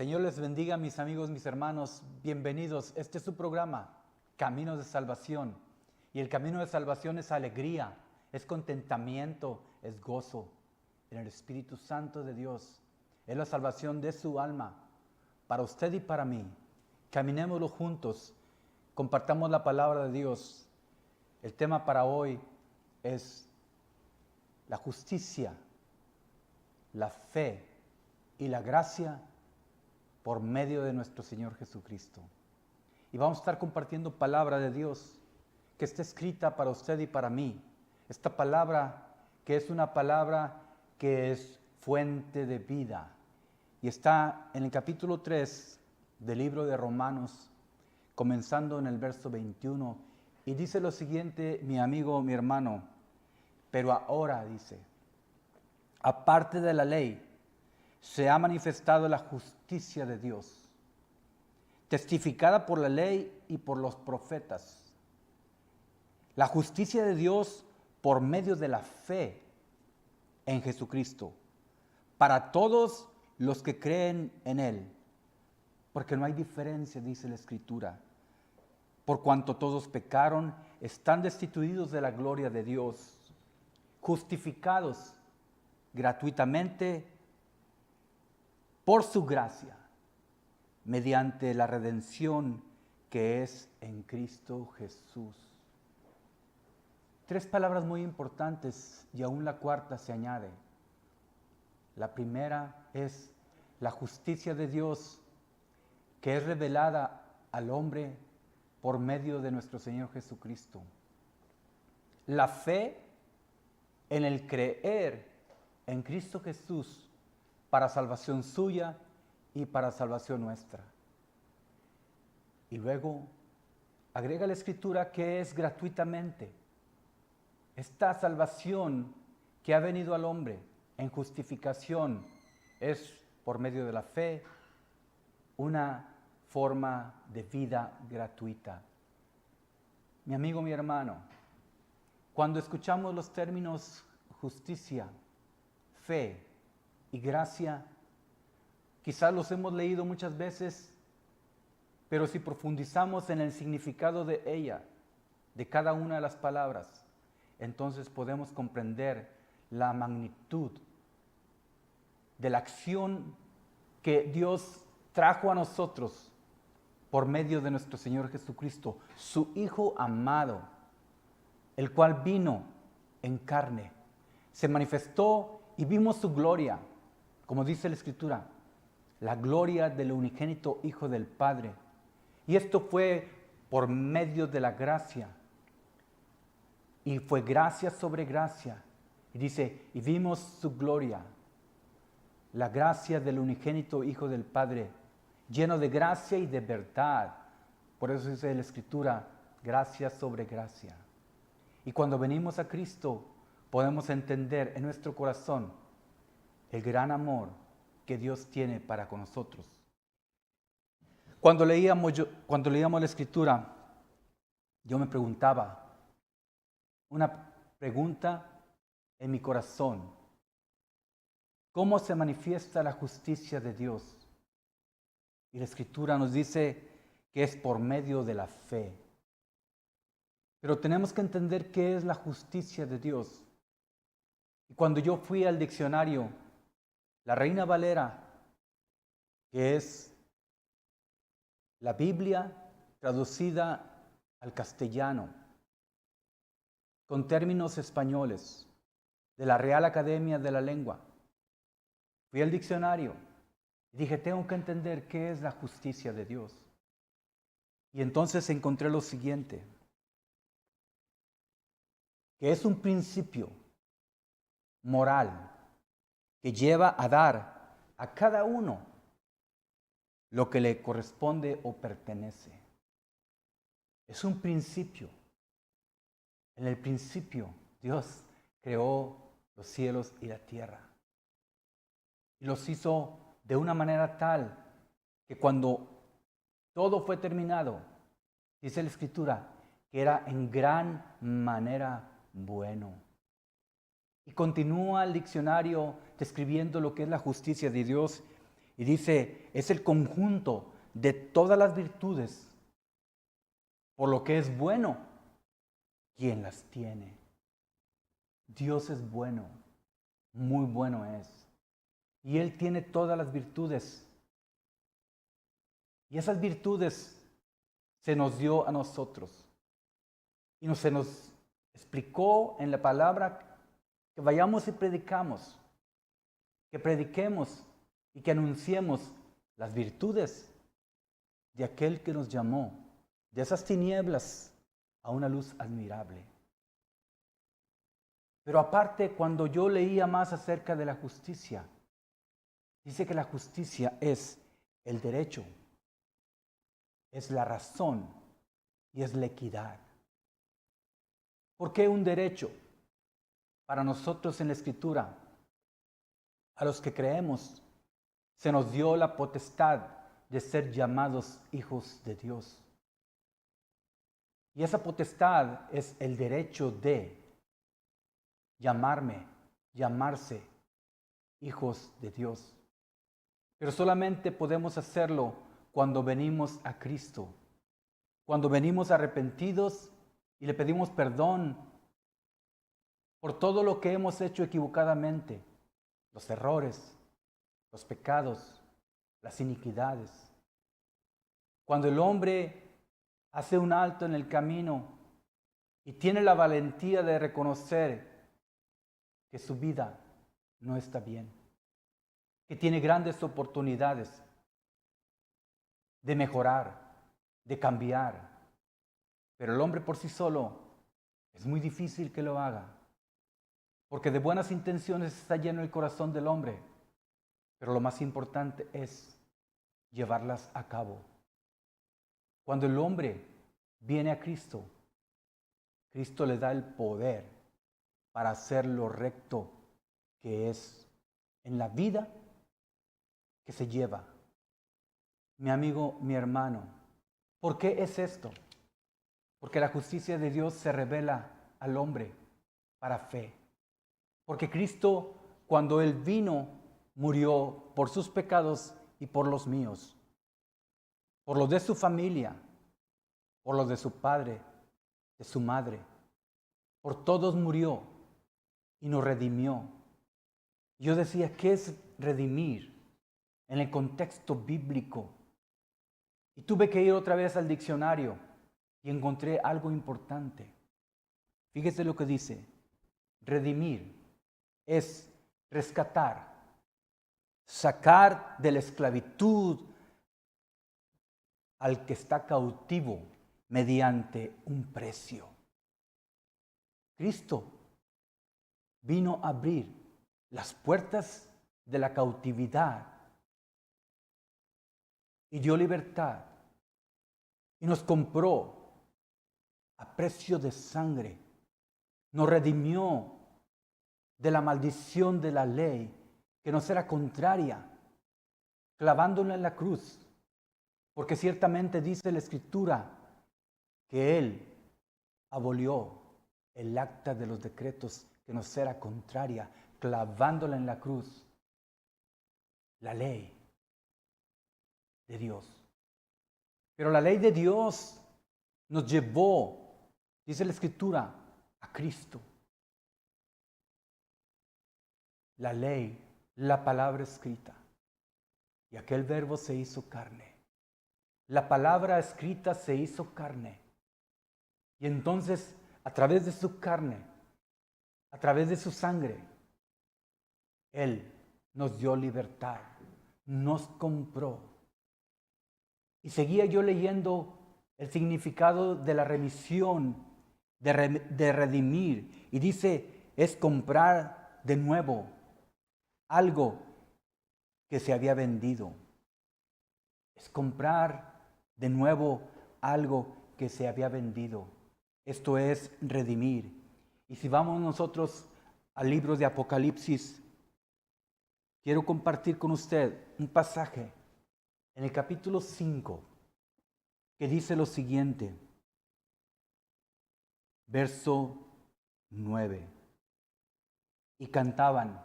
Señor les bendiga, mis amigos, mis hermanos. Bienvenidos. Este es su programa, Caminos de Salvación. Y el camino de salvación es alegría, es contentamiento, es gozo en el Espíritu Santo de Dios. Es la salvación de su alma, para usted y para mí. Caminémoslo juntos, compartamos la palabra de Dios. El tema para hoy es la justicia, la fe y la gracia por medio de nuestro Señor Jesucristo. Y vamos a estar compartiendo palabra de Dios que está escrita para usted y para mí. Esta palabra que es una palabra que es fuente de vida. Y está en el capítulo 3 del libro de Romanos, comenzando en el verso 21. Y dice lo siguiente, mi amigo, mi hermano: pero ahora, dice, aparte de la ley, se ha manifestado la justicia de Dios, testificada por la ley y por los profetas. La justicia de Dios por medio de la fe en Jesucristo, para todos los que creen en Él. Porque no hay diferencia, dice la Escritura. Por cuanto todos pecaron, están destituidos de la gloria de Dios, justificados gratuitamente por su gracia, mediante la redención que es en Cristo Jesús. Tres palabras muy importantes y aún la cuarta se añade. La primera es la justicia de Dios que es revelada al hombre por medio de nuestro Señor Jesucristo. La fe en el creer en Cristo Jesús para salvación suya y para salvación nuestra. Y luego agrega la Escritura que es gratuitamente. Esta salvación que ha venido al hombre en justificación es por medio de la fe, una forma de vida gratuita. Mi amigo, mi hermano, cuando escuchamos los términos justicia, fe y gracia, quizás los hemos leído muchas veces, pero si profundizamos en el significado de ella, de cada una de las palabras, entonces podemos comprender la magnitud de la acción que Dios trajo a nosotros por medio de nuestro Señor Jesucristo, su Hijo amado, el cual vino en carne, se manifestó y vimos su gloria, como dice la Escritura, la gloria del unigénito Hijo del Padre. Y esto fue por medio de la gracia. Y fue gracia sobre gracia. Y dice, y vimos su gloria, la gracia del unigénito Hijo del Padre, lleno de gracia y de verdad. Por eso dice la Escritura, gracia sobre gracia. Y cuando venimos a Cristo, podemos entender en nuestro corazón el gran amor que Dios tiene para con nosotros. Cuando leíamos la Escritura, yo me preguntaba, una pregunta en mi corazón: ¿cómo se manifiesta la justicia de Dios? Y la Escritura nos dice que es por medio de la fe. Pero tenemos que entender qué es la justicia de Dios. Y cuando yo fui al diccionario, la Reina Valera, que es la Biblia traducida al castellano, con términos españoles, de la Real Academia de la Lengua, fui al diccionario y dije, tengo que entender qué es la justicia de Dios. Y entonces encontré lo siguiente, que es un principio moral que lleva a dar a cada uno lo que le corresponde o pertenece. Es un principio. En el principio, Dios creó los cielos y la tierra. Y los hizo de una manera tal que cuando todo fue terminado, dice la Escritura, que era en gran manera bueno. Y continúa el diccionario describiendo lo que es la justicia de Dios Y dice, es el conjunto de todas las virtudes, por lo que es bueno quien las tiene. Dios es bueno, muy bueno es. Y Él tiene todas las virtudes. Y esas virtudes se nos dio a nosotros. Y se nos explicó en la palabra que vayamos y predicamos, que prediquemos y que anunciemos las virtudes de aquel que nos llamó de esas tinieblas a una luz admirable. Pero aparte, cuando yo leía más acerca de la justicia, dice que la justicia es el derecho, es la razón y es la equidad. ¿Por qué un derecho? Para nosotros en la Escritura, a los que creemos, se nos dio la potestad de ser llamados hijos de Dios. Y esa potestad es el derecho de llamarse hijos de Dios. Pero solamente podemos hacerlo cuando venimos a Cristo, cuando venimos arrepentidos y le pedimos perdón por todo lo que hemos hecho equivocadamente, los errores, los pecados, las iniquidades. Cuando el hombre hace un alto en el camino y tiene la valentía de reconocer que su vida no está bien, que tiene grandes oportunidades de mejorar, de cambiar, pero el hombre por sí solo es muy difícil que lo haga, porque de buenas intenciones está lleno el corazón del hombre, pero lo más importante es llevarlas a cabo. Cuando el hombre viene a Cristo, Cristo le da el poder para hacer lo recto que es en la vida que se lleva. Mi amigo, mi hermano, ¿por qué es esto? Porque la justicia de Dios se revela al hombre para fe. Porque Cristo, cuando Él vino, murió por sus pecados y por los míos, por los de su familia, por los de su padre, de su madre. Por todos murió y nos redimió. Yo decía, ¿qué es redimir en el contexto bíblico? Y tuve que ir otra vez al diccionario y encontré algo importante. Fíjese lo que dice. Redimir es rescatar, sacar de la esclavitud al que está cautivo mediante un precio. Cristo vino a abrir las puertas de la cautividad y dio libertad y nos compró a precio de sangre, nos redimió de la maldición de la ley que nos era contraria, clavándola en la cruz, porque ciertamente dice la Escritura que Él abolió el acta de los decretos que nos era contraria, clavándola en la cruz, la ley de Dios. Pero la ley de Dios nos llevó, dice la Escritura, a Cristo. La ley, la palabra escrita, y aquel verbo se hizo carne. La palabra escrita se hizo carne. Y entonces, a través de su carne, a través de su sangre, Él nos dio libertad, nos compró. Y seguía yo leyendo el significado de la remisión, de redimir. Y dice, es comprar de nuevo algo que se había vendido. Es comprar de nuevo algo que se había vendido. Esto es redimir. Y si vamos nosotros al libro de Apocalipsis, quiero compartir con usted un pasaje en el capítulo 5 que dice lo siguiente, verso 9. Y cantaban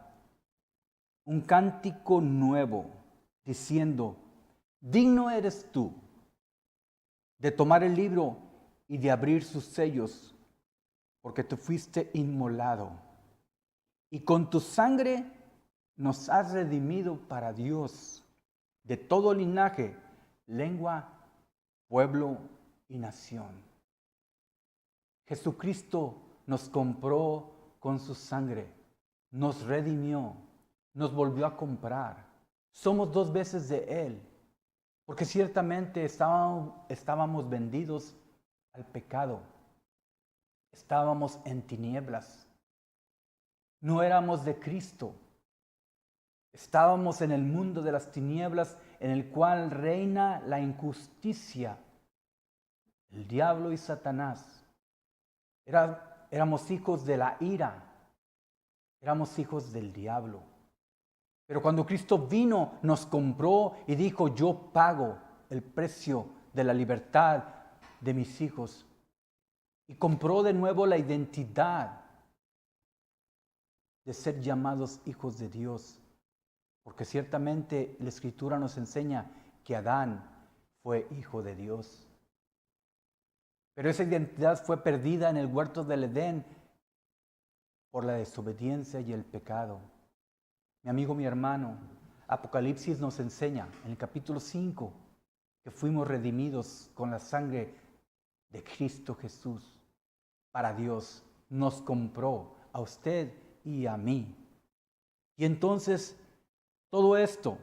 un cántico nuevo, diciendo, digno eres tú de tomar el libro y de abrir sus sellos, porque tú fuiste inmolado, y con tu sangre nos has redimido para Dios de todo linaje, lengua, pueblo y nación. Jesucristo nos compró con su sangre, nos redimió, nos volvió a comprar. Somos 2 veces de Él, porque ciertamente estábamos vendidos al pecado, estábamos en tinieblas, no éramos de Cristo, estábamos en el mundo de las tinieblas en el cual reina la injusticia, el diablo y Satanás. Éramos hijos de la ira, éramos hijos del diablo. Pero cuando Cristo vino, nos compró y dijo, yo pago el precio de la libertad de mis hijos. Y compró de nuevo la identidad de ser llamados hijos de Dios. Porque ciertamente la Escritura nos enseña que Adán fue hijo de Dios. Pero esa identidad fue perdida en el huerto del Edén por la desobediencia y el pecado. Mi amigo, mi hermano, Apocalipsis nos enseña en el capítulo 5 que fuimos redimidos con la sangre de Cristo Jesús. Para Dios nos compró a usted y a mí. Y entonces todo esto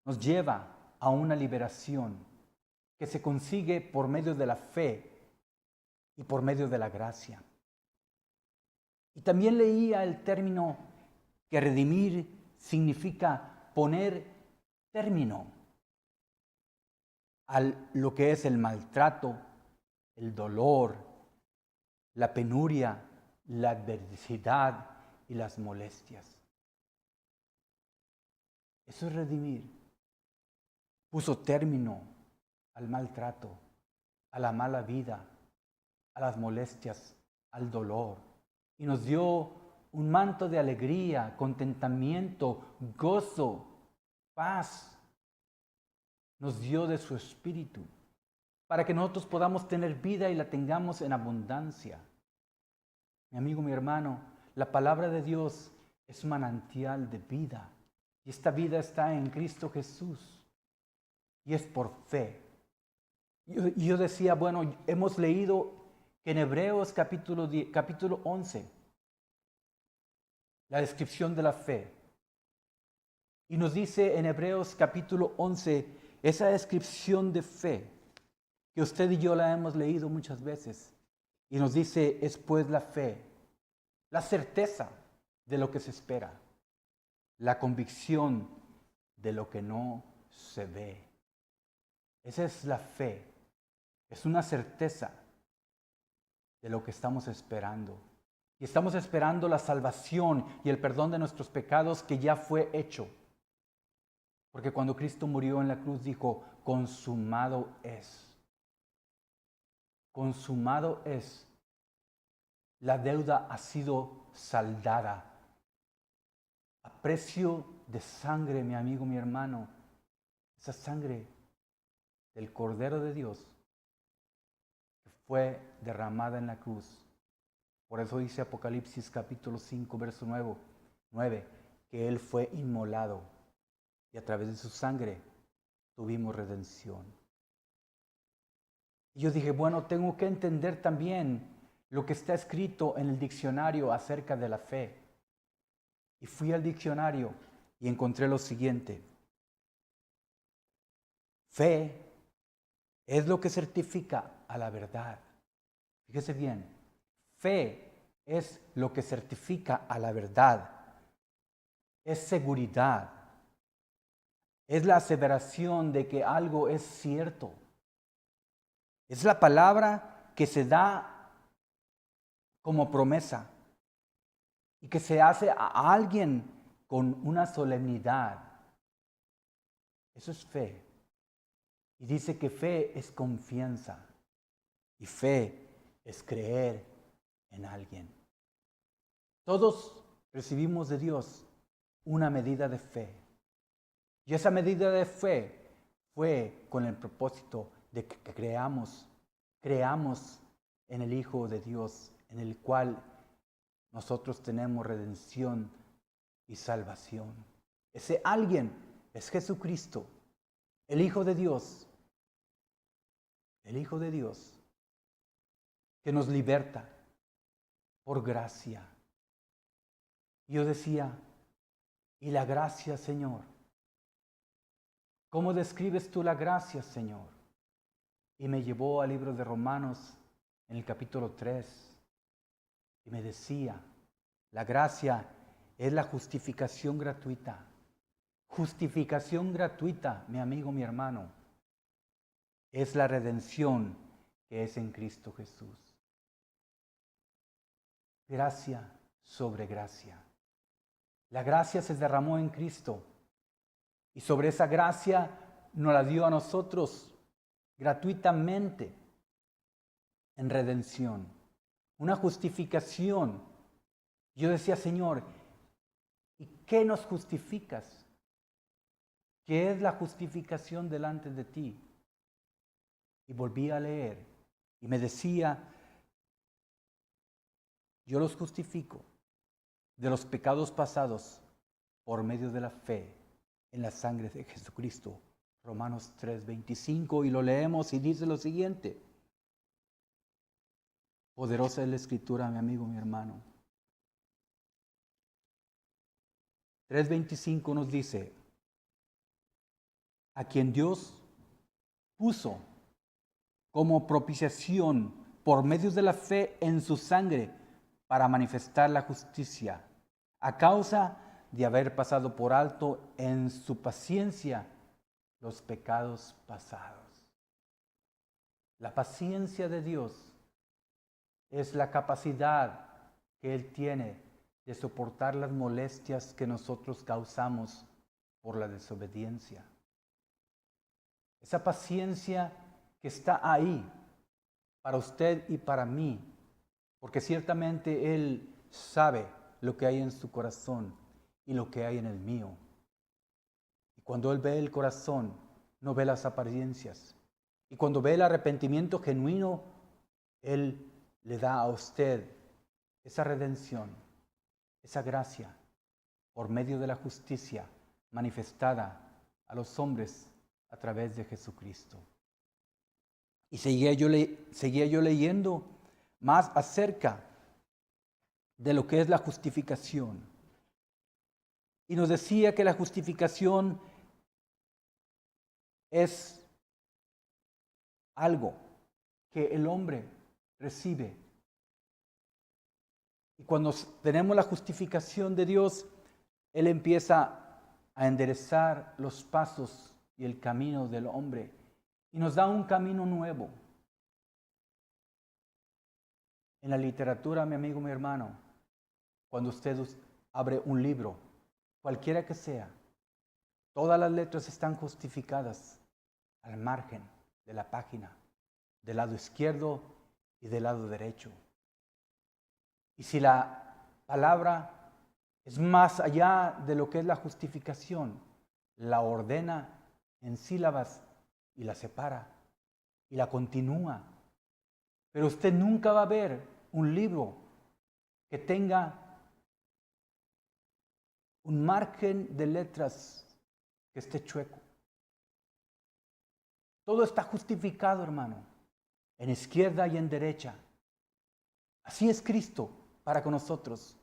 nos lleva a una liberación que se consigue por medio de la fe y por medio de la gracia. Y también leía el término que redimir significa poner término a lo que es el maltrato, el dolor, la penuria, la adversidad y las molestias. Eso es redimir. Puso término al maltrato, a la mala vida, a las molestias, al dolor. Y nos dio un manto de alegría, contentamiento, gozo, paz. Nos dio de su espíritu para que nosotros podamos tener vida y la tengamos en abundancia. Mi amigo, mi hermano, la palabra de Dios es un manantial de vida. Y esta vida está en Cristo Jesús. Y es por fe. Y yo decía, bueno, hemos leído que en Hebreos capítulo 11, la descripción de la fe. Y nos dice en Hebreos capítulo 11, esa descripción de fe, que usted y yo la hemos leído muchas veces. Y nos dice, es pues la fe, la certeza de lo que se espera, la convicción de lo que no se ve. Esa es la fe, es una certeza de lo que estamos esperando. Y estamos esperando la salvación y el perdón de nuestros pecados que ya fue hecho. Porque cuando Cristo murió en la cruz dijo, consumado es. Consumado es. La deuda ha sido saldada. A precio de sangre, mi amigo, mi hermano. Esa sangre del Cordero de Dios que fue derramada en la cruz. Por eso dice Apocalipsis capítulo 5, verso 9, que Él fue inmolado y a través de su sangre tuvimos redención. Y yo dije, bueno, tengo que entender también lo que está escrito en el diccionario acerca de la fe. Y fui al diccionario y encontré lo siguiente. Fe es lo que certifica a la verdad. Fíjese bien, fe es lo que certifica a la verdad. Es seguridad. Es la aseveración de que algo es cierto. Es la palabra que se da como promesa y que se hace a alguien con una solemnidad. Eso es fe. Y dice que fe es confianza y fe es creer en alguien. Todos recibimos de Dios una medida de fe. Y esa medida de fe fue con el propósito de que creamos en el Hijo de Dios, en el cual nosotros tenemos redención y salvación. Ese alguien es Jesucristo, el Hijo de Dios, que nos liberta por gracia. Yo decía, ¿y la gracia, Señor? ¿Cómo describes tú la gracia, Señor? Y me llevó al libro de Romanos en el capítulo 3 y me decía, la gracia es la justificación gratuita. Justificación gratuita, mi amigo, mi hermano, es la redención que es en Cristo Jesús. Gracia sobre gracia. La gracia se derramó en Cristo y sobre esa gracia nos la dio a nosotros gratuitamente en redención. Una justificación. Yo decía, Señor, ¿y qué nos justificas? ¿Qué es la justificación delante de ti? Y volví a leer y me decía, yo los justifico de los pecados pasados por medio de la fe en la sangre de Jesucristo. Romanos 3:25, y lo leemos y dice lo siguiente. Poderosa es la Escritura, mi amigo, mi hermano. 3:25 nos dice, a quien Dios puso como propiciación por medio de la fe en su sangre para manifestar la justicia, a causa de haber pasado por alto en su paciencia los pecados pasados. La paciencia de Dios es la capacidad que Él tiene de soportar las molestias que nosotros causamos por la desobediencia. Esa paciencia que está ahí para usted y para mí, porque ciertamente Él sabe lo que hay en su corazón y lo que hay en el mío. Y cuando Él ve el corazón, no ve las apariencias. Y cuando ve el arrepentimiento genuino, Él le da a usted esa redención, esa gracia, por medio de la justicia manifestada a los hombres a través de Jesucristo. Y seguía yo leyendo más acerca de lo que es la justificación. Y nos decía que la justificación es algo que el hombre recibe. Y cuando tenemos la justificación de Dios, Él empieza a enderezar los pasos y el camino del hombre y nos da un camino nuevo. En la literatura, mi amigo, mi hermano, cuando usted abre un libro, cualquiera que sea, todas las letras están justificadas al margen de la página, del lado izquierdo y del lado derecho. Y si la palabra es más allá de lo que es la justificación, la ordena en sílabas y la separa y la continúa. Pero usted nunca va a ver un libro que tenga un margen de letras que esté chueco. Todo está justificado, hermano, en izquierda y en derecha. Así es Cristo para con nosotros.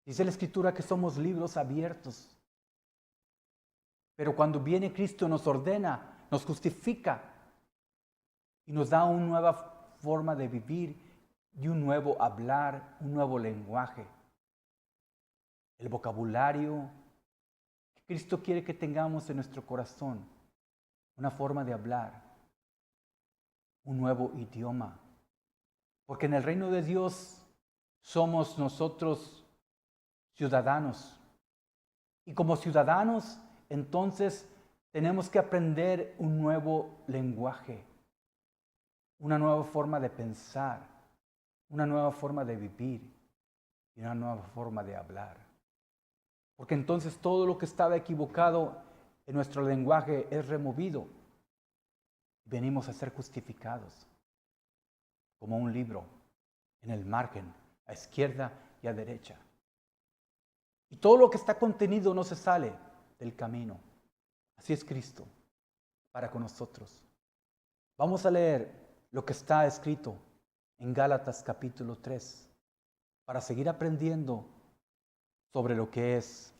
Dice la Escritura que somos libros abiertos. Pero cuando viene Cristo nos ordena, nos justifica y nos da una nueva forma de vivir y un nuevo hablar, un nuevo lenguaje. El vocabulario que Cristo quiere que tengamos en nuestro corazón, una forma de hablar, un nuevo idioma. Porque en el reino de Dios somos nosotros ciudadanos. Y como ciudadanos, entonces tenemos que aprender un nuevo lenguaje, una nueva forma de pensar, una nueva forma de vivir y una nueva forma de hablar. Porque entonces todo lo que estaba equivocado en nuestro lenguaje es removido. Venimos a ser justificados como un libro en el margen, a izquierda y a derecha. Y todo lo que está contenido no se sale del camino. Así es Cristo para con nosotros. Vamos a leer lo que está escrito en Gálatas capítulo 3 para seguir aprendiendo sobre lo que es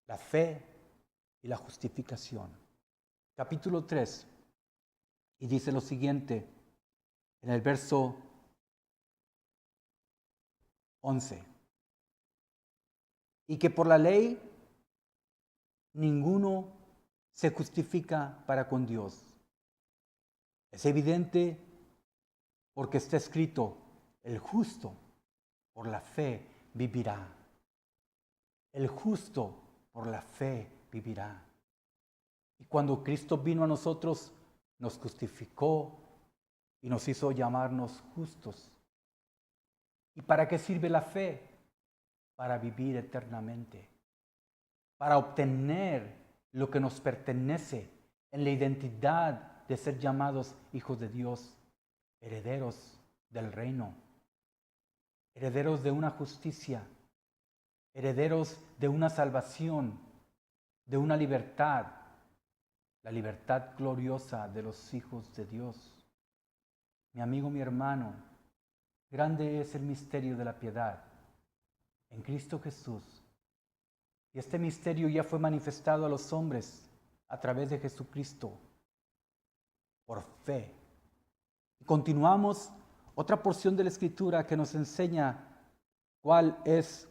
la fe y la justificación. Capítulo 3, y dice lo siguiente en el verso 11. Y que por la ley ninguno se justifica para con Dios. Es evidente porque está escrito, el justo por la fe vivirá. El justo por la fe vivirá. Y cuando Cristo vino a nosotros, nos justificó y nos hizo llamarnos justos. ¿Y para qué sirve la fe? Para vivir eternamente, para obtener lo que nos pertenece en la identidad de ser llamados hijos de Dios, herederos del reino, herederos de una justicia, herederos de una salvación, de una libertad, la libertad gloriosa de los hijos de Dios. Mi amigo, mi hermano, grande es el misterio de la piedad en Cristo Jesús. Y este misterio ya fue manifestado a los hombres a través de Jesucristo por fe. Y continuamos otra porción de la Escritura que nos enseña cuál es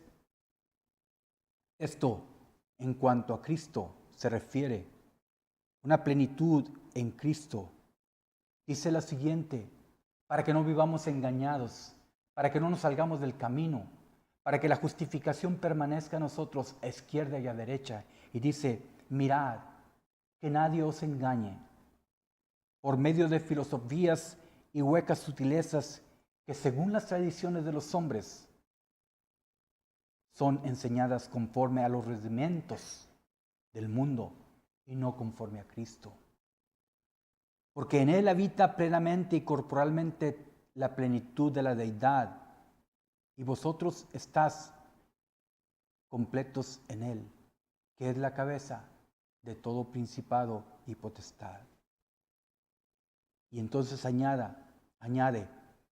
esto en cuanto a Cristo se refiere. Una plenitud en Cristo. Dice la siguiente, para que no vivamos engañados, para que no nos salgamos del camino, para que la justificación permanezca en nosotros a izquierda y a derecha. Y dice, mirad, que nadie os engañe por medio de filosofías y huecas sutilezas que según las tradiciones de los hombres son enseñadas conforme a los rudimentos del mundo y no conforme a Cristo. Porque en Él habita plenamente y corporalmente la plenitud de la deidad, y vosotros estáis completos en Él, que es la cabeza de todo principado y potestad. Y entonces añade,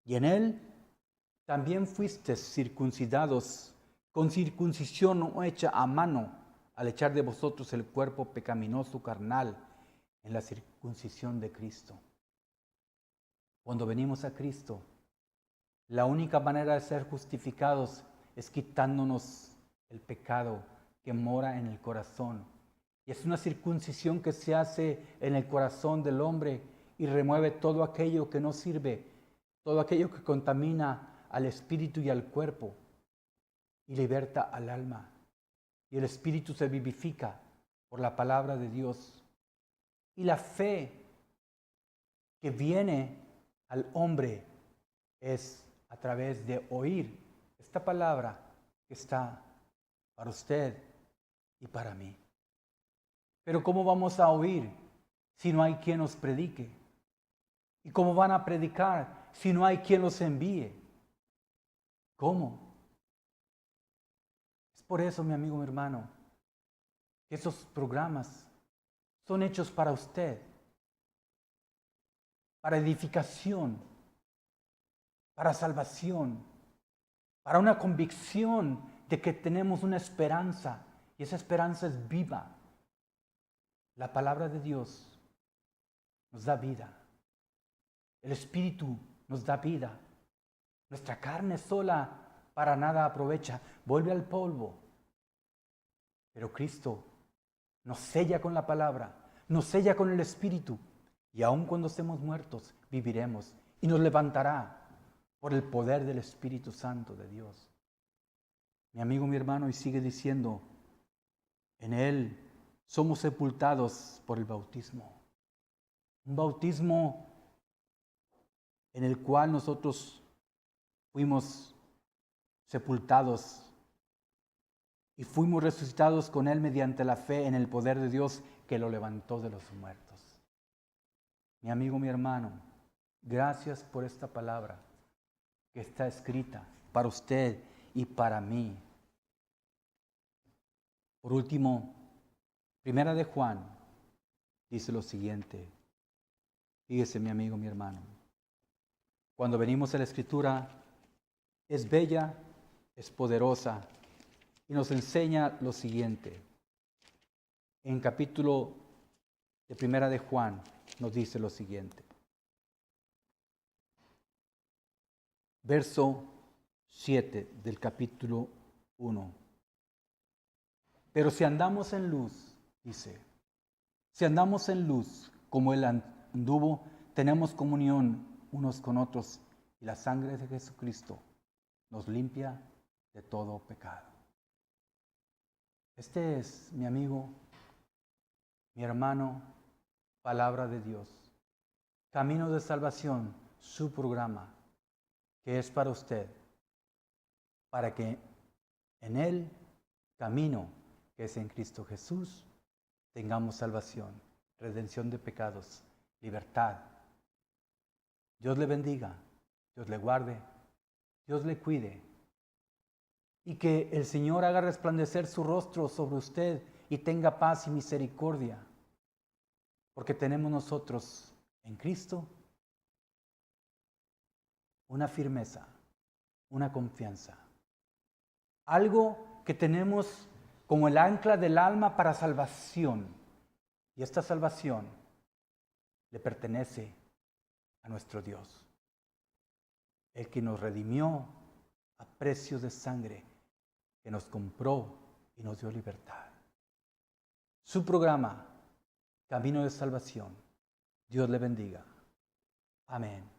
y en Él también fuisteis circuncidados con circuncisión no hecha a mano, al echar de vosotros el cuerpo pecaminoso carnal en la circuncisión de Cristo. Cuando venimos a Cristo, la única manera de ser justificados es quitándonos el pecado que mora en el corazón. Y es una circuncisión que se hace en el corazón del hombre y remueve todo aquello que no sirve, todo aquello que contamina al espíritu y al cuerpo y liberta al alma. Y el espíritu se vivifica por la palabra de Dios. Y la fe que viene al hombre es a través de oír esta palabra que está para usted y para mí. Pero ¿cómo vamos a oír si no hay quien nos predique? ¿Y cómo van a predicar si no hay quien los envíe? ¿Cómo? Es por eso, mi amigo, mi hermano, que esos programas son hechos para usted, para edificación, para salvación, para una convicción de que tenemos una esperanza y esa esperanza es viva. La palabra de Dios nos da vida. El Espíritu nos da vida. Nuestra carne sola para nada aprovecha, vuelve al polvo. Pero Cristo nos sella con la palabra, nos sella con el Espíritu, y aun cuando estemos muertos, viviremos y nos levantará por el poder del Espíritu Santo de Dios. Mi amigo, mi hermano, y sigue diciendo, en Él somos sepultados por el bautismo. Un bautismo en el cual nosotros fuimos sepultados y fuimos resucitados con Él mediante la fe en el poder de Dios que lo levantó de los muertos. Mi amigo, mi hermano, gracias por esta palabra que está escrita para usted y para mí. Por último, Primera de Juan dice lo siguiente. Fíjese, mi amigo, mi hermano. Cuando venimos a la Escritura, es bella, es poderosa y nos enseña lo siguiente. En capítulo de Primera de Juan nos dice lo siguiente. Verso 7 del capítulo 1. Pero si andamos en luz, dice, si andamos en luz como Él anduvo, tenemos comunión unos con otros y la sangre de Jesucristo nos limpia de todo pecado. Este es, mi amigo, mi hermano, palabra de Dios. Camino de Salvación, su programa, que es para usted, para que en el camino que es en Cristo Jesús, tengamos salvación, redención de pecados, libertad. Dios le bendiga, Dios le guarde, Dios le cuide. Y que el Señor haga resplandecer su rostro sobre usted y tenga paz y misericordia. Porque tenemos nosotros en Cristo una firmeza, una confianza. Algo que tenemos como el ancla del alma para salvación. Y esta salvación le pertenece a nuestro Dios. El que nos redimió a precio de sangre, que nos compró y nos dio libertad. Su programa, Camino de Salvación. Dios le bendiga. Amén.